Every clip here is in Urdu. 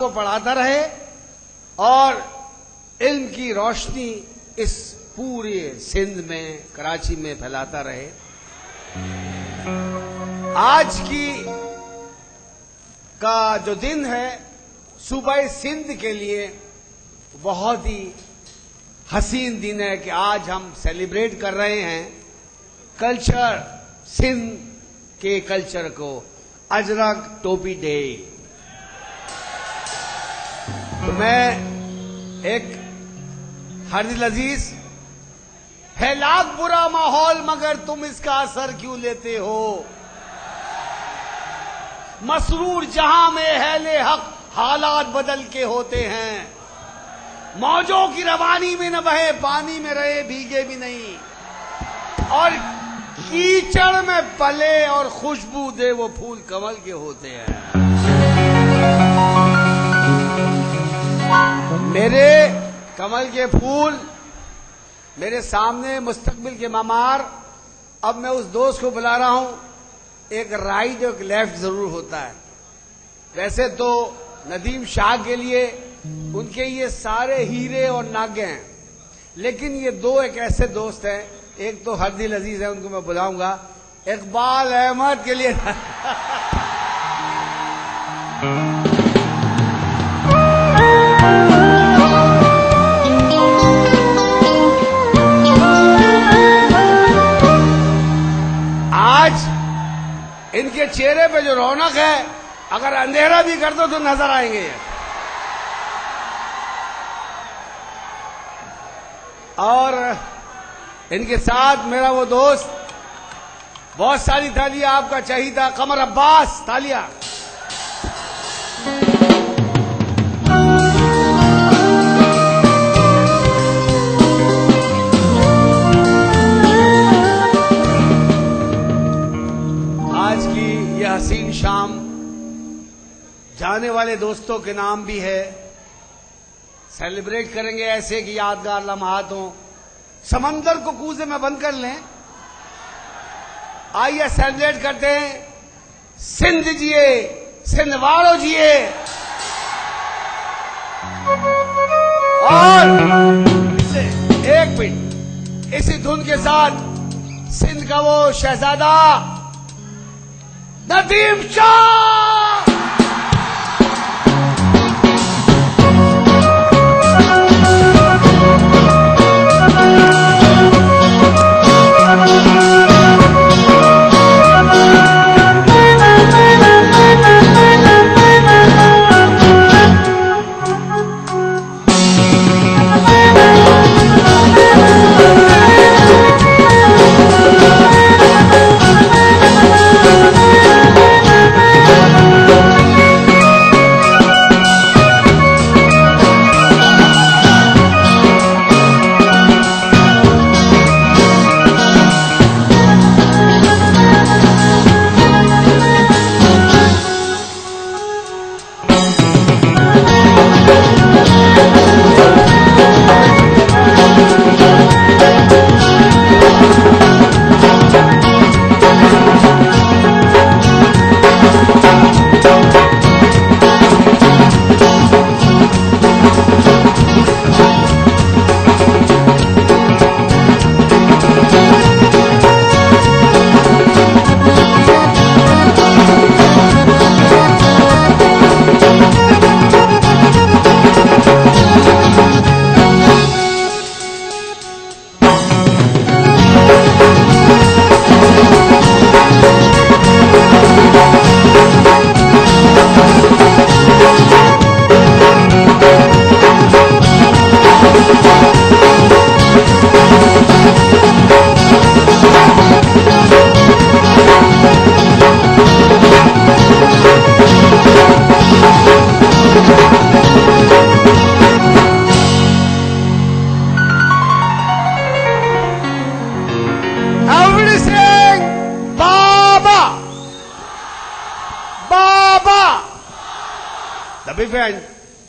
کو پڑھاتا رہے اور علم کی روشنی اس پورے سندھ میں کراچی میں پھیلاتا رہے۔ آج کا جو دن ہے صوبہ سندھ کے لیے بہت ہی حسین دن ہے کہ آج ہم سیلیبریٹ کر رہے ہیں کلچر، سندھ کے کلچر کو، اجرک ٹوپی ڈے۔ تو میں ایک ہردل عزیز ہے لاکھ برا ماحول مگر تم اس کا اثر کیوں لیتے ہو، مسرور جہاں میں اہل حق حالات بدل کے ہوتے ہیں، موجوں کی روانی میں نہ بہے پانی میں رہے بھیگے بھی نہیں، اور کیچڑ میں پلے اور خوشبو دے وہ پھول کمل کے ہوتے ہیں۔ میرے کمل کے پھول میرے سامنے مستقبل کے معمار۔ اب میں اس دوست کو بلا رہا ہوں، ایک رائٹ اور ایک لیفٹ ضرور ہوتا ہے۔ ویسے تو ندیم شاہ کے لیے ان کے یہ سارے ہیرے اور ناگے ہیں، لیکن یہ دو ایک ایسے دوست ہیں، ایک تو ہردل عزیز ہے، ان کو میں بلاؤں گا، اقبال احمد کے لیے۔ ان کے چہرے پہ جو رونق ہے اگر اندھیرا بھی کر دو تو نظر آئیں گے۔ اور ان کے ساتھ میرا وہ دوست، بہت ساری تالیاں آپ کا چاہیے تھا، قمر عباس، تالیاں۔ حسین شام جانے والے دوستوں کے نام بھی ہے، سیلیبریٹ کریں گے ایسے کہ یادگار لمحات ہوں۔ سمندر کو کوزے میں بند کر لیں، آئیے سیلیبریٹ کرتے ہیں۔ سندھ جیے، سندھ والو جیے، اور ایک منٹ اسی دھن کے ساتھ سندھ کا وہ شہزادہ ندیم شاہ۔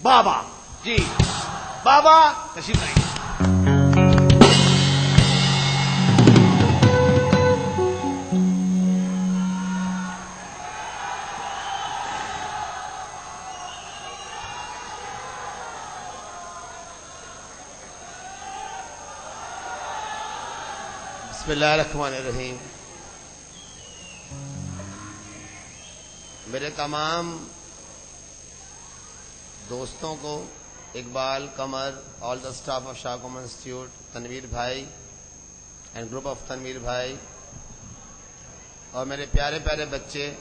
بابا جی، بابا تشریف لائیں۔ بسم اللہ الرحمن الرحیم. میرے تمام دوستوں کو، Iqbal, Qamar, all the staff of Shah کامر انسٹیٹیوٹ، تنویر بھائی اینڈ گروپ آف تنویر بھائی، اور میرے پیارے پیارے بچے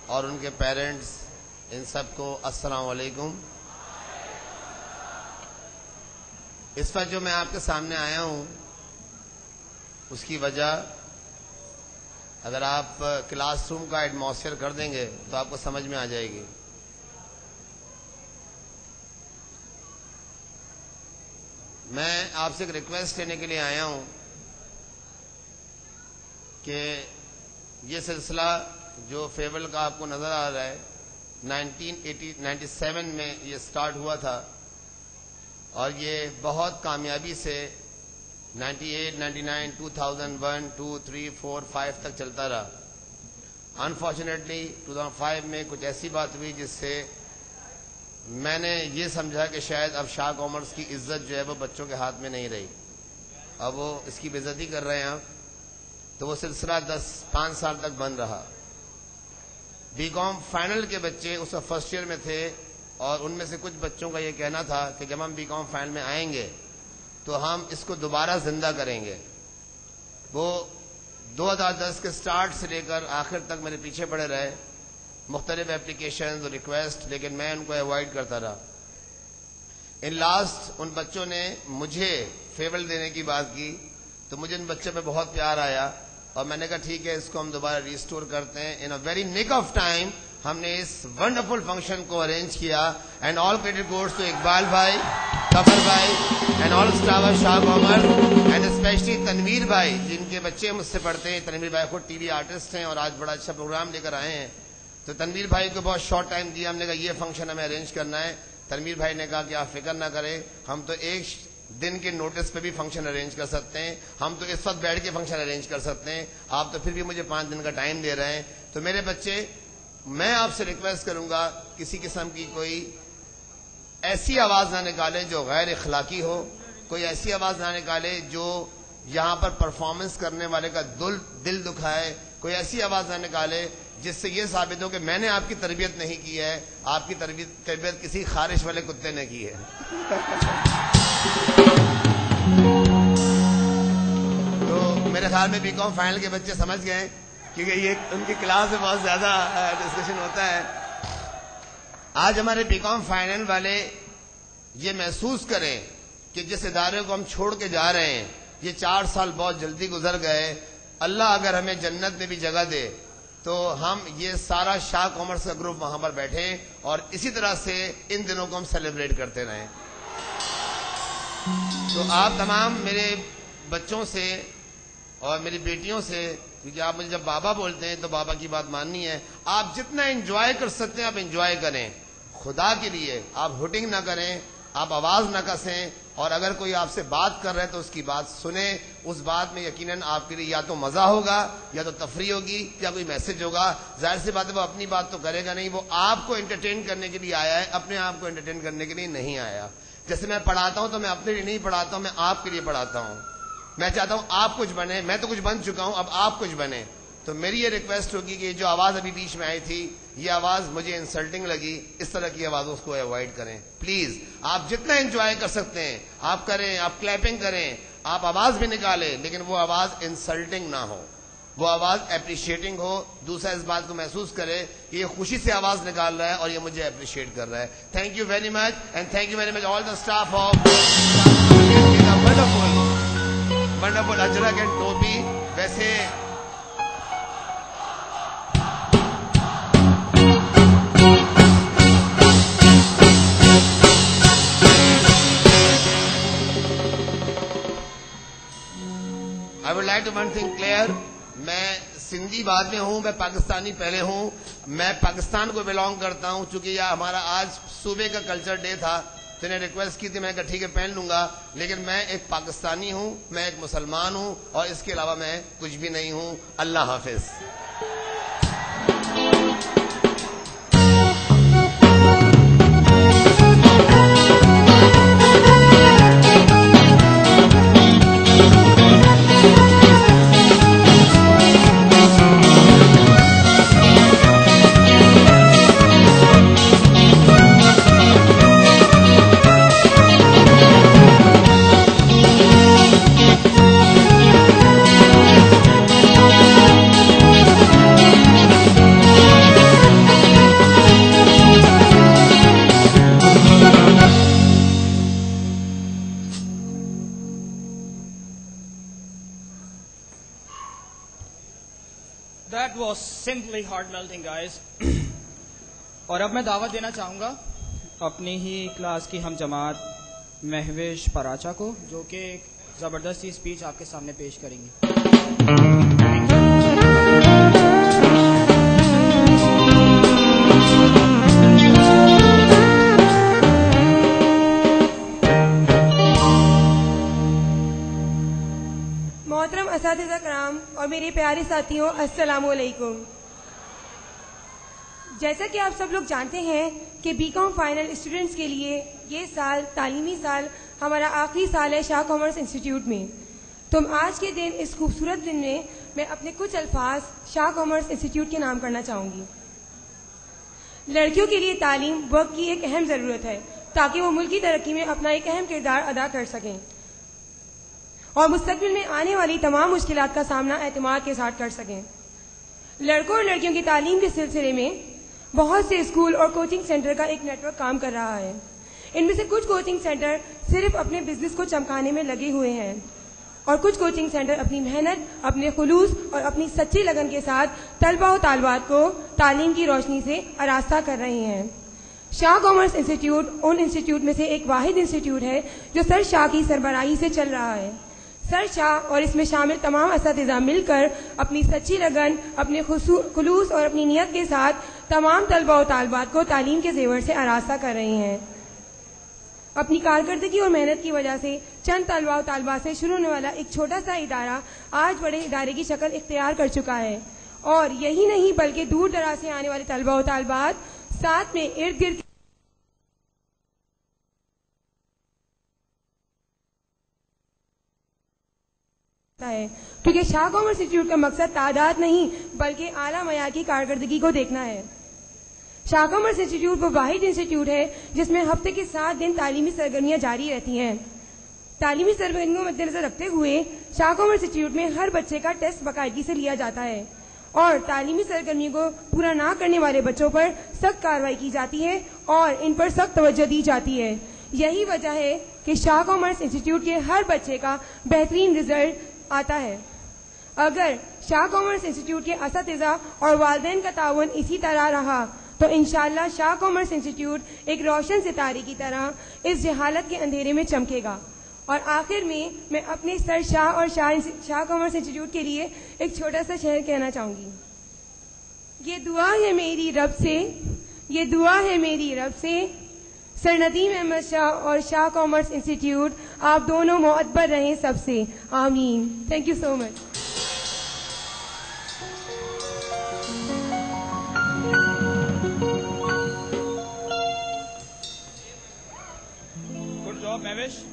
اور ان کے پیرنٹس، ان سب کو السلام علیکم. اس وقت جو میں آپ کے سامنے آیا ہوں اس کی وجہ، اگر آپ کلاس روم کا ایٹماسفیئر کر دیں گے تو آپ کو سمجھ میں آ جائے گی. میں آپ سے ایک ریکویسٹ لینے کے لیے آیا ہوں کہ یہ سلسلہ جو فیول کا آپ کو نظر آ رہا ہے 1997 میں یہ سٹارٹ ہوا تھا اور یہ بہت کامیابی سے 98, 99, 2001, 2, 3, 4, 5 تک چلتا رہا. انفارچونیٹلی 2005 میں کچھ ایسی بات ہوئی جس سے میں نے یہ سمجھا کہ شاید اب شاہ کامرس کی عزت جو ہے وہ بچوں کے ہاتھ میں نہیں رہی، اب وہ اس کی بے عزتی کر رہے ہیں. تو وہ سلسلہ 5 سال تک بند رہا. بی کام فائنل کے بچے اس وقت فرسٹ ایئر میں تھے اور ان میں سے کچھ بچوں کا یہ کہنا تھا کہ جب ہم بی کام فائنل میں آئیں گے تو ہم اس کو دوبارہ زندہ کریں گے. وہ 2010 کے سٹارٹ سے لے کر آخر تک میرے پیچھے پڑے رہے، مختلف اپلیکیشنز اور ریکویسٹ، لیکن میں ان کو اوائڈ کرتا رہا. ان لاسٹ ان بچوں نے مجھے فیول دینے کی بات کی تو مجھے ان بچوں پہ بہت پیار آیا اور میں نے کہا ٹھیک ہے اس کو ہم دوبارہ ریسٹور کرتے ہیں. In a very nick of time ہم نے اس ونڈرفل فنکشن کو ارینج کیا. And all credit goes to Iqbal بھائی، قمر بھائی and all staff of Shah کامر اینڈ اسپیشلی تنویر بھائی جن کے بچے مجھ سے پڑھتے ہیں. تنویر بھائی خود ٹی وی آرٹسٹ ہیں اور آج بڑا اچھا پروگرام لے کر آئے ہیں. تو تنویر بھائی کو بہت شارٹ ٹائم دیا، ہم نے کہا یہ فنکشن ہمیں ارینج کرنا ہے. تنویر بھائی نے کہا کہ آپ فکر نہ کریں، ہم تو ایک دن کے نوٹس پہ بھی فنکشن ارینج کر سکتے ہیں، ہم تو اس وقت بیٹھ کے فنکشن ارینج کر سکتے ہیں، آپ تو پھر بھی مجھے 5 دن کا ٹائم دے رہے ہیں. تو میرے بچے، میں آپ سے ریکویسٹ کروں گا کسی قسم کی کوئی ایسی آواز نہ نکالے جو غیر اخلاقی ہو، کوئی ایسی آواز نہ نکالے جو یہاں پر پرفارمنس کرنے والے کا دل دکھائے، کوئی ایسی آواز نہ نکالے جس سے یہ ثابت ہو کہ میں نے آپ کی تربیت نہیں کی ہے، آپ کی تربیت کسی خارش والے کتے نے کی ہے. تو میرے خیال میں بی کام فائنل کے بچے سمجھ گئے کیونکہ یہ ان کی کلاس میں بہت زیادہ ڈسکشن ہوتا ہے. آج ہمارے بی کام فائنل والے یہ محسوس کریں کہ جس ادارے کو ہم چھوڑ کے جا رہے ہیں یہ 4 سال بہت جلدی گزر گئے. اللہ اگر ہمیں جنت میں بھی جگہ دے تو ہم یہ سارا شاہ کامرس کا گروپ وہاں پر بیٹھیں اور اسی طرح سے ان دنوں کو ہم سیلیبریٹ کرتے رہیں. تو آپ تمام میرے بچوں سے اور میری بیٹیوں سے، کیونکہ آپ مجھے جب بابا بولتے ہیں تو بابا کی بات ماننی ہے، آپ جتنا انجوائے کر سکتے ہیں آپ انجوائے کریں. خدا کے لیے آپ ہوٹنگ نہ کریں، آپ آواز نہ کسیں، اور اگر کوئی آپ سے بات کر رہا ہے تو اس کی بات سنیں. اس بات میں یقیناً آپ کے لیے یا تو مزہ ہوگا یا تو تفریح ہوگی یا کوئی میسج ہوگا. ظاہر سی بات ہے وہ اپنی بات تو کرے گا نہیں، وہ آپ کو انٹرٹین کرنے کے لیے آیا ہے، اپنے آپ کو انٹرٹین کرنے کے لیے نہیں آیا. جیسے میں پڑھاتا ہوں تو میں اپنے لیے نہیں پڑھاتا ہوں، میں آپ کے لیے پڑھاتا ہوں. میں چاہتا ہوں آپ کچھ بنیں، میں تو کچھ بن چکا ہوں، اب آپ کچھ بنیں. تو میری یہ ریکویسٹ ہوگی کہ جو آواز ابھی بیچ میں آئی تھی یہ آواز مجھے انسلٹنگ لگی، اس طرح کی آوازوں کو اوائڈ کریں پلیز. آپ جتنا انجوائے کر سکتے ہیں آپ کریں، آپ کلیپنگ کریں، آپ آواز بھی نکالیں، لیکن وہ آواز انسلٹنگ نہ ہو، وہ آواز اپریشیٹنگ ہو. دوسرا اس بات کو محسوس کرے کہ یہ خوشی سے آواز نکال رہا ہے اور یہ مجھے اپریشیٹ کر رہا ہے. Thank you very much and thank you very much all the staff of wonderful ajrak and ٹوپی. ویسے I would like to one thing clear. میں سندھی بعد میں ہوں، میں پاکستانی پہلے ہوں. میں پاکستان کو بلانگ کرتا ہوں. چونکہ یہ ہمارا آج صوبے کا کلچر ڈے تھا تو نے ریکویسٹ کی تھی، میں نے کہا ٹھیک ہے پہن لوں گا، لیکن میں ایک پاکستانی ہوں، میں ایک مسلمان ہوں اور اس کے علاوہ میں کچھ بھی نہیں ہوں. اللہ حافظ. was simply heart melting, guys. اور اب میں دعوت دینا چاہوں گا اپنی ہی کلاس کی ہم جماعت مہوش پراچا کو، جو کہ ایک زبردستی اسپیچ آپ کے سامنے پیش کریں گی. محترم اساتذہ کرام اور میرے پیارے ساتھیوں، السلام علیکم. جیسا کہ آپ سب لوگ جانتے ہیں کہ بی کام فائنل اسٹوڈنٹس کے لیے یہ سال تعلیمی سال ہمارا آخری سال ہے شاہ کامرس انسٹیٹیوٹ میں. تو آج کے دن اس خوبصورت دن میں اپنے کچھ الفاظ شاہ کامرس انسٹیٹیوٹ کے نام کرنا چاہوں گی. لڑکیوں کے لیے تعلیم وقت کی ایک اہم ضرورت ہے تاکہ وہ ملک کی ترقی میں اپنا ایک اہم کردار ادا کر سکیں اور مستقبل میں آنے والی تمام مشکلات کا سامنا اعتماد کے ساتھ کر سکیں. لڑکوں اور لڑکیوں کی تعلیم کے سلسلے میں بہت سے اسکول اور کوچنگ سینٹر کا ایک نیٹ ورک کام کر رہا ہے. ان میں سے کچھ کوچنگ سینٹر صرف اپنے بزنس کو چمکانے میں لگے ہوئے ہیں اور کچھ کوچنگ سینٹر اپنی محنت، اپنے خلوص اور اپنی سچی لگن کے ساتھ طلباء و طالبات کو تعلیم کی روشنی سے آراستہ کر رہے ہیں. شاہ کامرس انسٹیٹیوٹ ان انسٹیٹیوٹ میں سے ایک واحد انسٹیٹیوٹ ہے جو سر شاہ کی سربراہی سے چل رہا ہے. سر شاہ اور اس میں شامل تمام اساتذہ مل کر اپنی سچی لگن، اپنے خلوص اور اپنی نیت کے ساتھ تمام طلباء و طالبات کو تعلیم کے زیور سے آراستہ کر رہے ہیں. اپنی کارکردگی اور محنت کی وجہ سے چند طلباء و طالبات سے شروع ہونے والا ایک چھوٹا سا ادارہ آج بڑے ادارے کی شکل اختیار کر چکا ہے. اور یہی نہیں بلکہ دور دراز سے آنے والے طلباء و طالبات ساتھ میں ارد گرد ہے، کیونکہ شاہ کامرس انسٹیٹیوٹ کا مقصد تعداد نہیں بلکہ اعلیٰ معیار کی کارکردگی کو دیکھنا ہے. شاہ کامرس انسٹیٹیوٹ وہ واحد انسٹیٹیوٹ ہے جس میں ہفتے کے 7 دن تعلیمی سرگرمیاں جاری رہتی ہیں. تعلیمی سرگرمیوں کو مد نظر رکھتے ہوئے شاہ کامرس انسٹیٹیوٹ میں ہر بچے کا ٹیسٹ باقاعدگی سے لیا جاتا ہے اور تعلیمی سرگرمیوں کو پورا نہ کرنے والے بچوں پر سخت کارروائی کی جاتی ہے اور ان پر سخت توجہ دی جاتی ہے. یہی وجہ ہے کہ شاہ کامرس انسٹیٹیوٹ کے ہر بچے کا بہترین رزلٹ آتا ہے. اگر شاہ کامرس انسٹیٹیوٹ کے اساتذہ اور والدین کا تعاون اسی طرح رہا تو انشاءاللہ شاہ کامرس انسٹیٹیوٹ ایک روشن ستارے کی طرح اس جہالت کے اندھیرے میں چمکے گا. اور آخر میں اپنے سر شاہ اور شاہ کامرس انسٹیٹیوٹ کے لیے ایک چھوٹا سا شعر کہنا چاہوں گی. یہ دعا ہے میری رب سے، یہ دعا ہے میری رب سے، سر ندیم احمد شاہ اور شاہ کامرس انسٹیٹیوٹ آپ دونوں معتبر رہیں سب سے، آمین. Thank you so much. Good job Mehwish.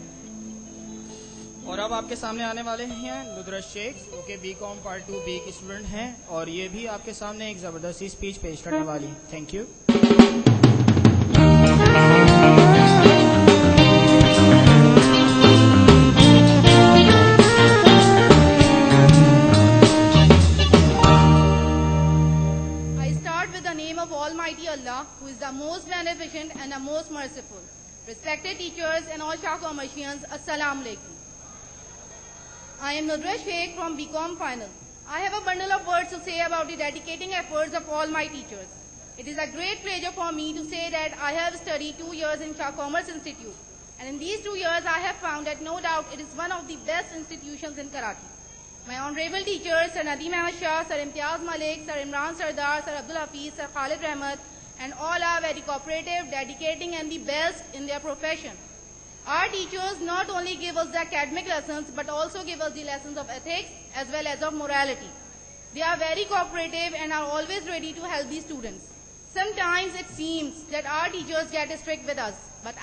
اور اب آپ کے سامنے آنے والے ہیں ندرت شیخ، جو کہ بی کام پارٹ 2B کی اسٹوڈنٹ ہیں اور یہ بھی آپ کے سامنے ایک زبردستی اسپیچ پیش کرنے والی. Thank you. Almighty Allah, who is the most beneficent and the most merciful. Respected teachers and all Shah Commercians, Assalamu alaikum. I am Nudresh Sheikh from BCom Final. I have a bundle of words to say about the dedicating efforts of all my teachers. It is a great pleasure for me to say that I have studied 2 years in Shah Commerce Institute, and in these 2 years I have found that no doubt it is one of the best institutions in Karachi. My honorable teachers, Sir Nadeem Ahmad Shah, Sir Imtiaz Malik, Sir Imran Sardar, Sir Abdul Hafiz, Sir Khalid Rahmat, and all are very cooperative, dedicating, and the best in their profession. Our teachers not only give us the academic lessons, but also give us the lessons of ethics as well as of morality. They are very cooperative and are always ready to help the students. Sometimes it seems that our teachers get strict with us, but